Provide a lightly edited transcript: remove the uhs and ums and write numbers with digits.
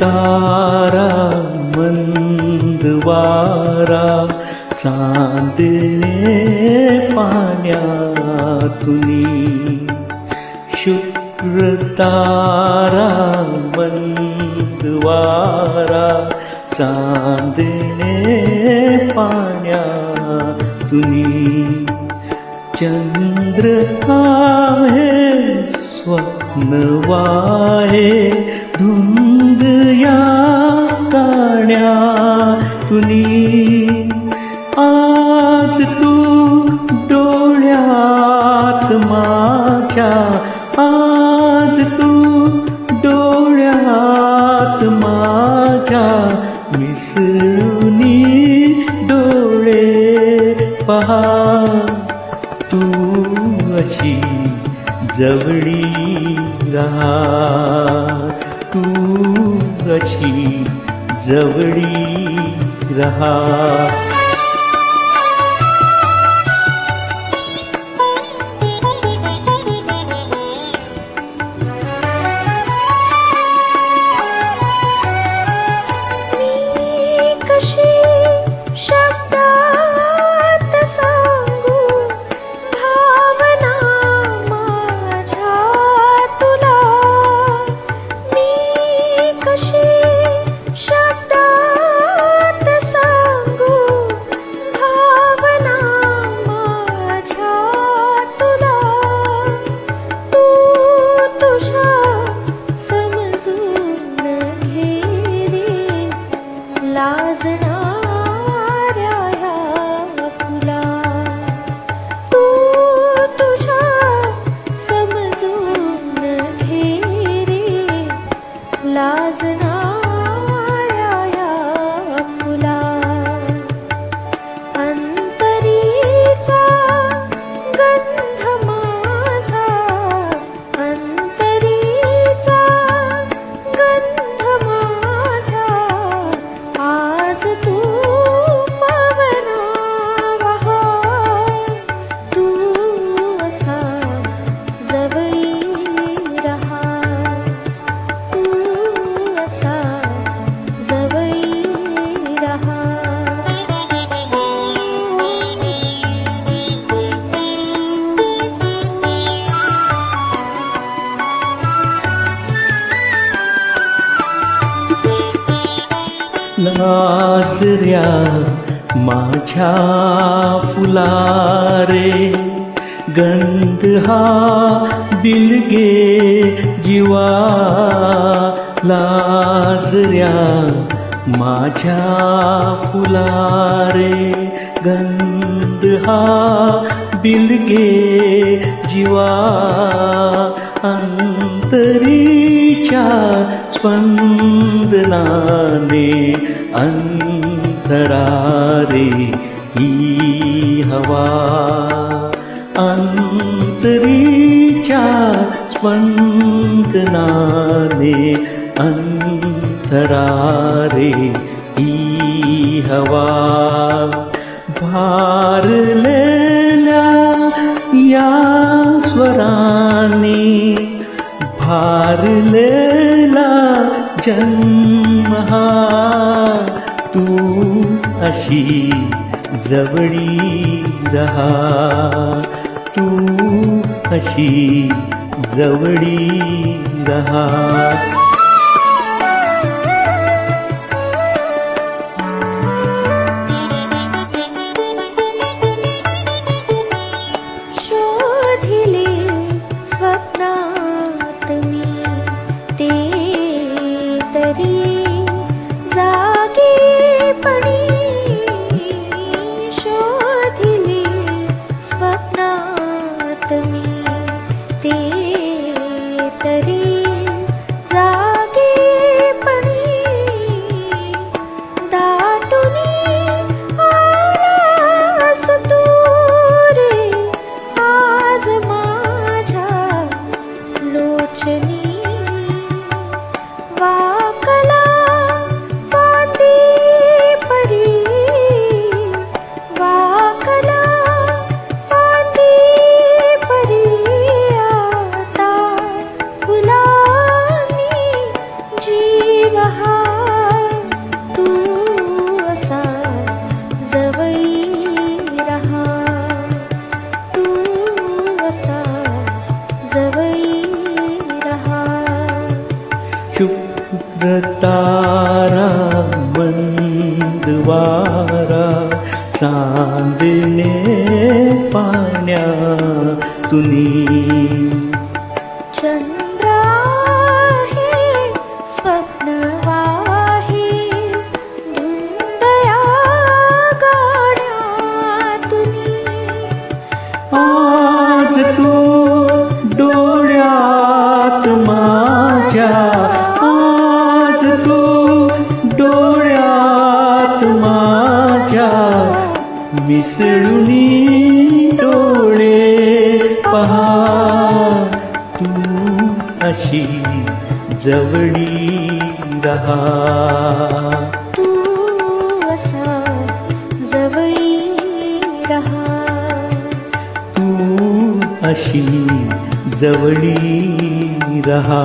तारा मंद वारा चांदणे पाण्यातुनी शुक्र तारा मंद वारा चांदणे पाण्यातुनी चंद्र आहे स्वप्न वाहे धुंद या काण्यातुनी आज तू डोळ्यात माझ्या आज तू डोळ्यात माझ्या मिसळुनी डोळे पहा तू अशी जवळी रहा तू अशी जवळी रहा लाजऱ्या माझ्या फुलारे गंध हा बिलगे जीवा लाजऱ्या माझ्या फुलारे गंध हा बिलगे जीवा अंतरीच्या स्पंदनाने अंतरारे ही हवा अंतरीच्या स्पंदनाने अंतरारे ही हवा भारलेल्या या स्वराने भारलेला जन्म हा तू अशी जवळी रहा तू अशी जवळी रहा तरी जा तुनी. चंद्र आहे स्वप्नवाही धुंदया गाण्यातुनी. आज तू डोळ्यात माझ्या, आज तू डोळ्यात माझ्या, मिसळुनी डोळे पहा. तू अशी जवळी रहा. तू असा जवळी रहा. तू अशी जवळी रहा.